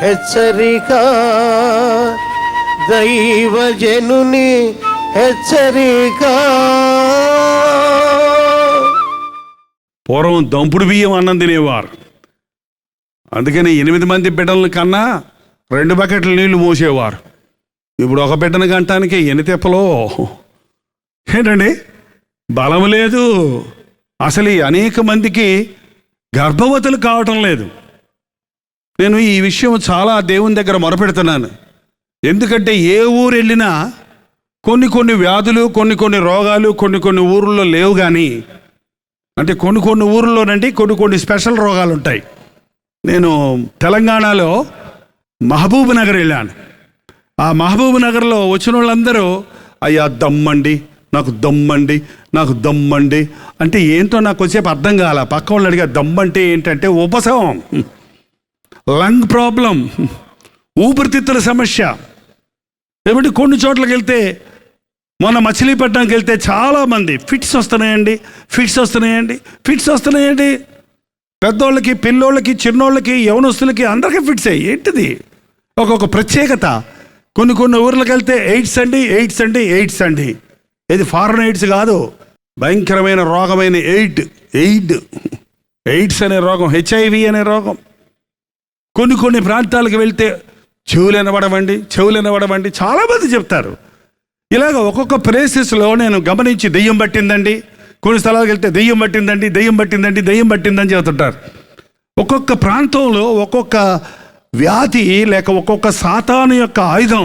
హెచ్చరిక, దైవజనుని హెచ్చరిక. పూర్వం దంపుడు బియ్యం అన్నం తినేవారు. అందుకని 8 మంది బిడ్డల కన్నా 2 బకెట్ల నీళ్లు మోసేవారు. ఇప్పుడు ఒక బిడ్డను గంటానికి ఎన్ని తెప్పలో. ఏంటండి, బలం లేదు. అసలు అనేక మందికి గర్భవతులు కావటం లేదు. నేను ఈ విషయం చాలా దేవుని దగ్గర మొరపెడుతున్నాను. ఎందుకంటే ఏ ఊరు వెళ్ళినా కొన్ని వ్యాధులు, కొన్ని రోగాలు కొన్ని ఊర్లలో లేవు. కానీ అంటే కొన్ని ఊర్లోనండి కొన్ని స్పెషల్ రోగాలు ఉంటాయి. నేను తెలంగాణలో మహబూబ్ నగర్ వెళ్ళాను. ఆ మహబూబ్ నగర్లో వచ్చిన వాళ్ళందరూ అయ్యా దమ్మండి, నాకు దమ్మండి అంటే ఏంటో నాకు వచ్చేపు అర్థం కాల. పక్క వాళ్ళు అడిగా దమ్మంటే ఏంటంటే ఉపశమం, లంగ్ ప్రాబ్లం, ఊపిరితిత్తుల సమస్య. ఏమంటే కొన్ని చోట్లకి వెళ్తే, మొన్న మచిలీపట్నంకి వెళ్తే చాలామంది ఫిట్స్ వస్తున్నాయండి. పెద్దోళ్ళకి, పిల్లోళ్ళకి, చిన్నోళ్ళకి, యవనస్తులకి అందరికీ ఫిట్స్ అయ్యి. ఏంటిది ఒక్కొక్క ప్రత్యేకత. కొన్ని ఊర్లకు వెళ్తే ఎయిడ్స్ అండి. ఇది ఫారెన్ ఎయిడ్స్ కాదు, భయంకరమైన రోగమైన ఎయిడ్స్ అనే రోగం, HIV అనే రోగం. కొన్ని ప్రాంతాలకు వెళ్తే చెవులు వినబడవండి చాలామంది చెప్తారు. ఇలాగ ఒక్కొక్క ప్లేసెస్లో నేను గమనించి దెయ్యం పట్టిందండి, కొన్ని స్థలాలకు వెళ్తే దెయ్యం పట్టిందని చెబుతుంటారు. ఒక్కొక్క ప్రాంతంలో ఒక్కొక్క వ్యాధి లేక ఒక్కొక్క సాతాను యొక్క ఆయుధం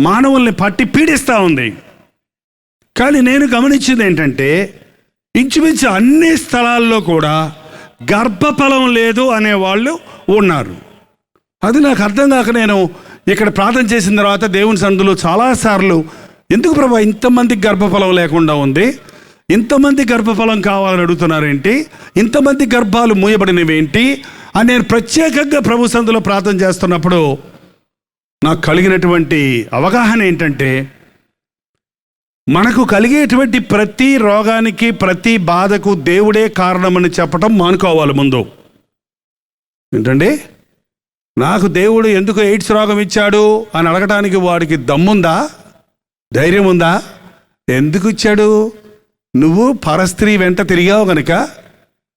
మానవుల్ని పట్టి పీడిస్తూ ఉంది. కానీ నేను గమనించింది ఏంటంటే, ఇంచుమించు అన్ని స్థలాల్లో కూడా గర్భఫలం లేదు అనేవాళ్ళు ఉన్నారు. అది నాకు అర్థం కాక నేను ఇక్కడ ప్రార్థన చేసిన తర్వాత దేవుని సన్నిధిలో చాలాసార్లు, ఎందుకు ప్రభా ఇంతమందికి గర్భఫలం లేకుండా ఉంది, ఇంతమంది గర్భఫలం కావాలని అడుగుతున్నారేంటి, ఇంతమంది గర్భాలు మూయబడినవేంటి అని నేను ప్రత్యేకంగా ప్రభు సన్నిధిలో ప్రార్థన చేస్తున్నప్పుడు నాకు కలిగినటువంటి అవగాహన ఏంటంటే, మనకు కలిగేటువంటి ప్రతి రోగానికి, ప్రతి బాధకు దేవుడే కారణమని చెప్పటం మానుకోవాలి ముందు. ఏంటండి, నాకు దేవుడు ఎందుకు ఎయిడ్స్ రోగం ఇచ్చాడు అని అడగటానికి వాడికి దమ్ముందా, ధైర్యం ఉందా? ఎందుకు ఇచ్చాడు? నువ్వు పరస్త్రీ వెంట తిరిగావు గనుక,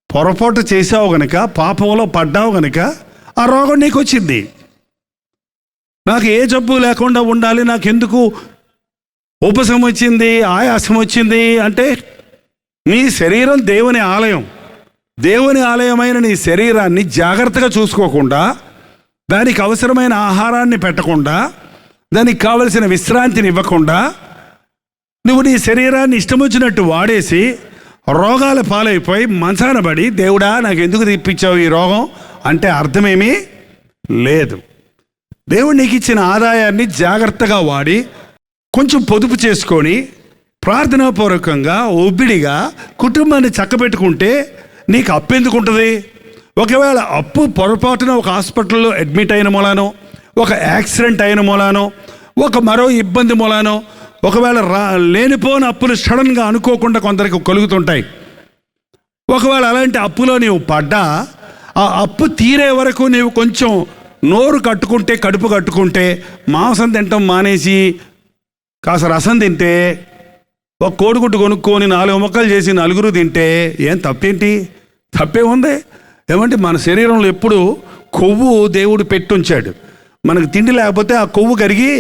పొరపాటు చేసావు గనుక, పాపంలో పడ్డావు గనుక ఆ రోగం నీకు వచ్చింది. నాకు ఏ జబ్బు లేకుండా ఉండాలి, నాకెందుకు ఉపశమం వచ్చింది, ఆయాసం వచ్చింది అంటే, నీ శరీరం దేవుని ఆలయమైన నీ శరీరాన్ని జాగ్రత్తగా చూసుకోకుండా, దానికి అవసరమైన ఆహారాన్ని పెట్టకుండా, దానికి కావలసిన విశ్రాంతిని ఇవ్వకుండా, నువ్వు నీ శరీరాన్ని ఇష్టం వచ్చినట్టు వాడేసి రోగాల పాలైపోయి మంచాన పడి, దేవుడా నాకు ఎందుకు తెప్పించావు ఈ రోగం అంటే అర్థమేమీ లేదు. దేవుడు నీకు ఇచ్చిన ఆదాయాన్ని జాగ్రత్తగా వాడి, కొంచెం పొదుపు చేసుకొని, ప్రార్థనాపూర్వకంగా ఒబ్బిడిగా కుటుంబాన్ని చక్కబెట్టుకుంటే నీకు అప్పు ఎందుకు ఉంటుంది? ఒకవేళ అప్పు పొరపాటున ఒక హాస్పిటల్లో అడ్మిట్ అయిన మూలానో, ఒక యాక్సిడెంట్ అయిన మూలానో, మరో ఇబ్బంది మూలానో, ఒకవేళ లేనిపోని అప్పులు సడన్గా అనుకోకుండా కొందరికి కలుగుతుంటాయి. ఒకవేళ అలాంటి అప్పులో నీవు పడ్డా, ఆ అప్పు తీరే వరకు నీవు కొంచెం నోరు కట్టుకుంటే, కడుపు కట్టుకుంటే, మాంసం తినటం మానేసి కాస్త రసం తింటే, ఒక కోడిగుడ్డు కొనుక్కొని 4 ముక్కలు చేసి నలుగురు తింటే ఏం తప్పేంటి? తప్పే ఉంది. ఏమంటే మన శరీరంలో ఎప్పుడు కొవ్వు దేవుడు పెట్టుంచాడు. మనకు తిండి లేకపోతే ఆ కొవ్వు కరిగి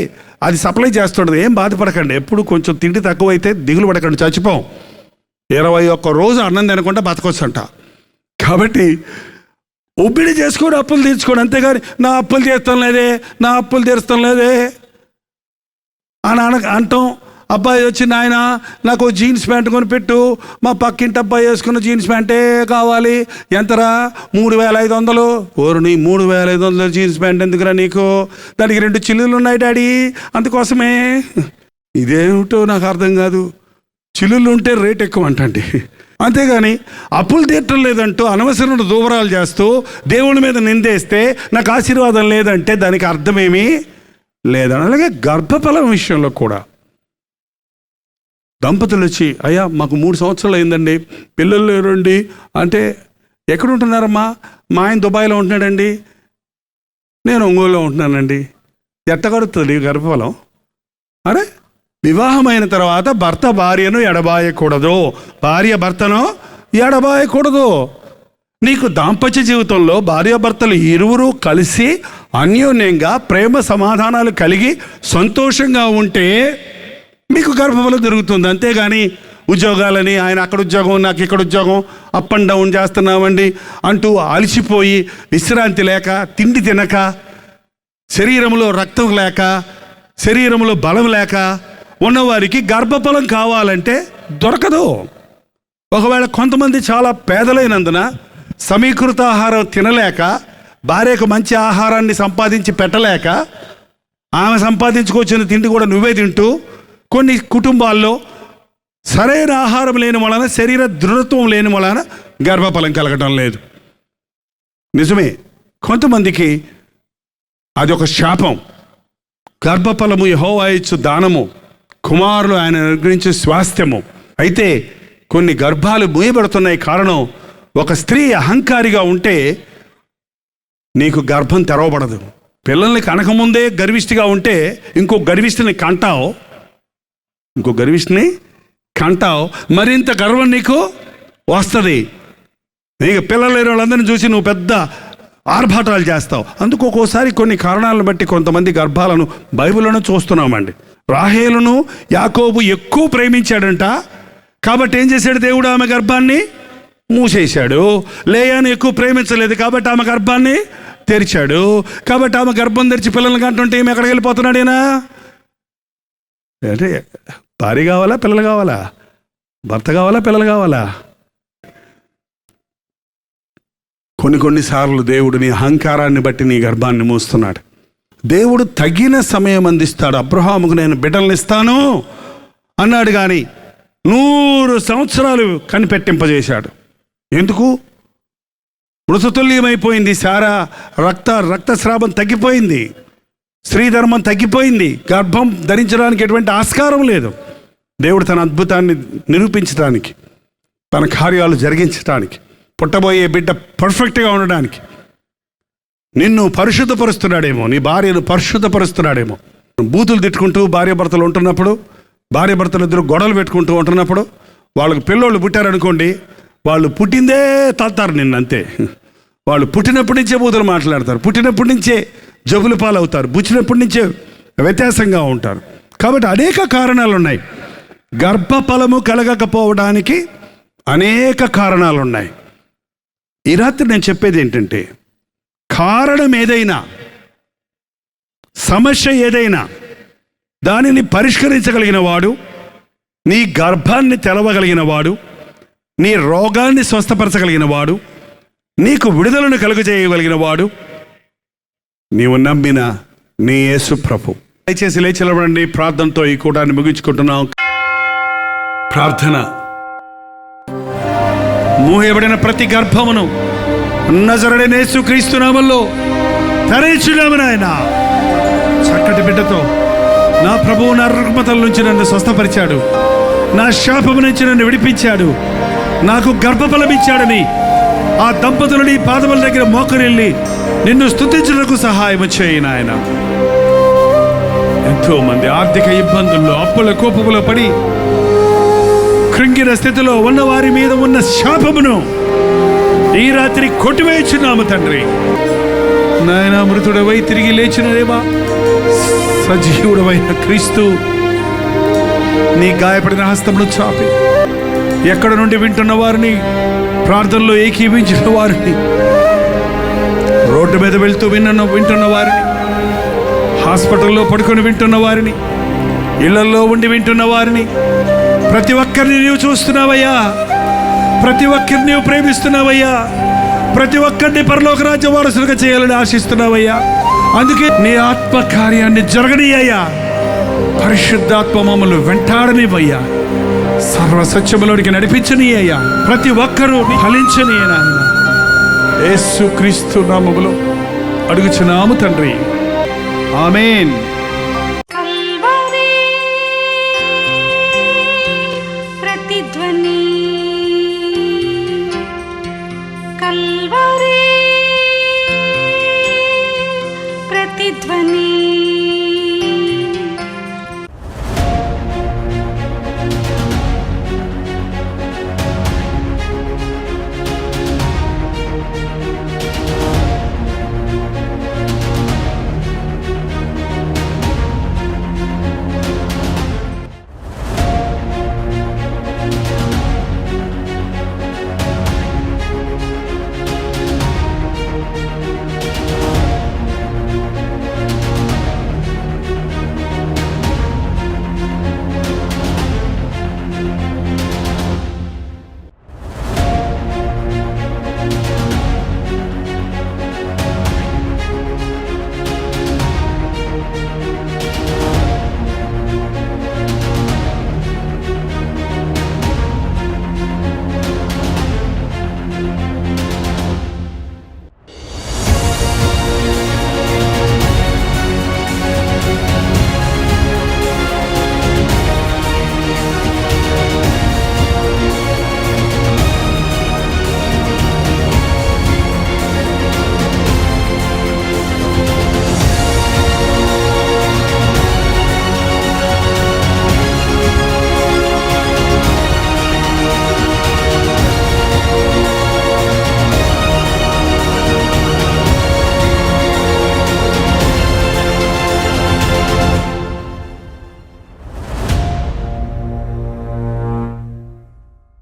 అది సప్లై చేస్తుంటుంది. ఏం బాధపడకండి. ఎప్పుడు కొంచెం తిండి తక్కువైతే దిగులు పడకండి, చచ్చిపోం. 21 రోజు అన్నం తినకుండా బతకొచ్చంట. కాబట్టి ఒబ్బిడి చేసుకొని అప్పులు తీర్చుకోండి. అంతేగాని నా అప్పులు తీరుస్తాం లేదే అని అంటాం. అబ్బాయి వచ్చి, నాయన నాకు జీన్స్ ప్యాంట్ కొనిపెట్టు, మా పక్కింటి అబ్బాయి వేసుకున్న జీన్స్ ప్యాంటే కావాలి. ఎంతరా? 3500. ఓరుని 3500 జీన్స్ ప్యాంట్ ఎందుకురా నీకు? దానికి 2 చిల్లులు ఉన్నాయి డాడీ, అందుకోసమే. ఇదేమిటో నాకు అర్థం కాదు. చిల్లులు ఉంటే రేట్ ఎక్కువ అంటండి. అంతేగాని అప్పులు తీర్చడం లేదంటూ అనవసరమైన దూవరాలు చేస్తూ దేవుని మీద నిందేస్తే నాకు ఆశీర్వాదం లేదంటే దానికి అర్థమేమీ లేదని. అలాగే గర్భఫలం విషయంలో కూడా దంపతులు వచ్చి, అయ్యా మాకు 3 సంవత్సరాలు అయిందండి, పిల్లలు లేరండి అంటే, ఎక్కడ ఉంటున్నారమ్మా? మా ఆయన దుబాయ్లో ఉంటున్నాడండి. నేను ఒంగోలులో ఉంటున్నానండి, ఎట్టగడుతుంది గర్భఫలం? అరే, వివాహమైన తర్వాత భర్త భార్యను ఎడబాయకూడదు, భార్య భర్తను ఎడబాయకూడదు. నీకు దాంపత్య జీవితంలో భార్యాభర్తలు ఇరువురు కలిసి అన్యోన్యంగా ప్రేమ సమాధానాలు కలిగి సంతోషంగా ఉంటే మీకు గర్భఫలం దొరుకుతుంది. అంతేగాని ఉద్యోగాలని, ఆయన అక్కడ ఉద్యోగం నాకు ఇక్కడ ఉద్యోగం, అప్ అండ్ డౌన్ చేస్తున్నామండి అంటూ అలసిపోయి విశ్రాంతి లేక, తిండి తినక, శరీరంలో రక్తం లేక, శరీరంలో బలం లేక ఉన్నవారికి గర్భఫలం కావాలంటే దొరకదు. ఒకవేళ కొంతమంది చాలా పేదలైనందున సమీకృత ఆహారం తినలేక, భార్యకు మంచి ఆహారాన్ని సంపాదించి పెట్టలేక, ఆమె సంపాదించుకొచ్చిన తిండి కూడా నువ్వే తింటూ, కొన్ని కుటుంబాల్లో సరైన ఆహారం లేని వలన, శరీర దృఢత్వం లేని వలన గర్భఫలం కలగటం లేదు. నిజమే, కొంతమందికి అది ఒక శాపం. గర్భఫలము యెహోవా ఇచ్చు దానము, కుమారులు ఆయన అనుగ్రహించే స్వాస్థ్యము. అయితే కొన్ని గర్భాలు మూయబడుతున్నాయి. కారణం, ఒక స్త్రీ అహంకారిగా ఉంటే నీకు గర్భం తెరవబడదు. పిల్లల్ని కనకముందే గర్విష్టిగా ఉంటే ఇంకో గర్విష్టిని కంటావు, మరింత గర్వం నీకు వస్తుంది. నీకు పిల్లలు లేని వాళ్ళందరినీ చూసి నువ్వు పెద్ద ఆర్భాటాలు చేస్తావు. అందుకు ఒక్కోసారి కొన్ని కారణాలను బట్టి కొంతమంది గర్భాలను బైబిల్లోనే చూస్తున్నామండి. రాహేలును యాకోబు ఎక్కువ ప్రేమించాడంట, కాబట్టి ఏం చేశాడు దేవుడు? ఆమె గర్భాన్ని మూసేశాడు. లేయాను ఎక్కువ ప్రేమించలేదు కాబట్టి ఆమె గర్భాన్ని తెరిచాడు. కాబట్టి ఆమె గర్భం తెరిచి పిల్లల్ని కంటుంటే ఈమె ఎక్కడికి వెళ్ళిపోతున్నాడేనా? అంటే భార్య కావాలా, పిల్లలు కావాలా? భర్త కావాలా, పిల్లలు కావాలా? కొన్నిసార్లు దేవుడు నీ అహంకారాన్ని బట్టి నీ గర్భాన్ని మూస్తున్నాడు. దేవుడు తగిన సమయం అందిస్తాడు. అబ్రహాముకు నేను బిడ్డలను ఇస్తాను అన్నాడు, కానీ 100 సంవత్సరాలు కనిపెట్టింపజేశాడు. ఎందుకు? మృతతుల్యమైపోయింది శారా, రక్తస్రావం తగ్గిపోయింది, స్త్రీ ధర్మం తగ్గిపోయింది, గర్భం ధరించడానికి ఎటువంటి ఆస్కారం లేదు. దేవుడు తన అద్భుతాన్ని నిరూపించడానికి, తన కార్యాలు జరిగించడానికి, పుట్టబోయే బిడ్డ పర్ఫెక్ట్గా ఉండడానికి నిన్ను పరిశుద్ధపరుస్తున్నాడేమో, నీ భార్యను పరిశుద్ధపరుస్తున్నాడేమో. బూతులు తిట్టుకుంటూ భార్యాభర్తలు ఉంటున్నప్పుడు, భార్యాభర్తలు ఇద్దరు గొడవలు పెట్టుకుంటూ ఉంటున్నప్పుడు, వాళ్ళకి పిల్లోళ్ళు పుట్టారనుకోండి, వాళ్ళు పుట్టిందే తాతారు నిన్నంతే. వాళ్ళు పుట్టినప్పటి నుంచే బూతులు మాట్లాడతారు, పుట్టినప్పటి నుంచే జబ్బుల పాలవుతారు, పుట్టినప్పటి నుంచే వ్యత్యాసంగా ఉంటారు. కాబట్టి అనేక కారణాలు ఉన్నాయి. గర్భఫలము కలగకపోవడానికి అనేక కారణాలు ఉన్నాయి. ఈ రాత్రి నేను చెప్పేది ఏంటంటే, కారణం ఏదైనా, సమస్య ఏదైనా దానిని పరిష్కరించగలిగిన వాడు, నీ గర్భాన్ని తెరవగలిగిన వాడు, నీ రోగాన్ని స్వస్థపరచగలిగిన వాడు, నీకు విడుదలను కలుగజేయగలిగిన వాడు నీవు నమ్మిన నీ యేసు ప్రభు. దయచేసి లేచి నిలబడండి. ప్రార్థనతో ఈ కూటాన్ని ముగించుకుంటున్నాం. ప్రార్థన. మూయబడిన ప్రతి గర్భమును నజరేయుడైన యేసుక్రీస్తు నామములో తెరచున్నాము నాయనా. చక్కటి బిడ్డతో నా ప్రభువు నా రుగ్మతల నుంచి నన్ను స్వస్థపరిచాడు, నా శాపము నుంచి నన్ను విడిపించాడు, నాకు గర్భఫలం ఇచ్చాడని ఆ దంపతులు నీ పాదముల దగ్గర మోకరిల్లి నిన్ను స్తుతించుటకు సహాయం చేయి నాయన. ఎంతో మంది ఆర్థిక ఇబ్బందుల్లో, అప్పుల కోపములో పడి కృంగిన స్థితిలో ఉన్న వారి మీద ఉన్న శాపమును ఈ రాత్రి కొట్టివేయుచున్నాము తండ్రి. నాయన, మృతుడవై తిరిగి లేచిన దేవా, సజీవుడవైన క్రీస్తు, నీ గాయపడిన హస్తమును చాపి ఎక్కడ నుండి వింటున్న వారిని, ప్రార్థనలో ఏకీభించిన వారిని, రోడ్డు మీద వెళ్తూ వింటున్న వారిని, హాస్పిటల్లో పడుకొని వింటున్న వారిని, ఇళ్లలో ఉండి వింటున్న వారిని, ప్రతి ఒక్కరిని నీవు చూస్తున్నావయ్యా, ప్రతి ఒక్కరిని నీవు ప్రేమిస్తున్నావయ్యా, ప్రతి ఒక్కరిని పరలోక రాజ్య వారసులుగా చేయాలని ఆశిస్తున్నావయ్యా. అందుకే నీ ఆత్మ కార్యాన్ని జరగనీయ్యా. పరిశుద్ధాత్మ మమ్మల్ని వెంటాడనివయ్యా, సర్వసత్యములోనికి నడిపించనీయ్యా. ప్రతి ఒక్కరూ ఫలించని నాయన యేసుక్రీస్తు నామములో అడుగుచున్నాము తండ్రి. ఆమేన్.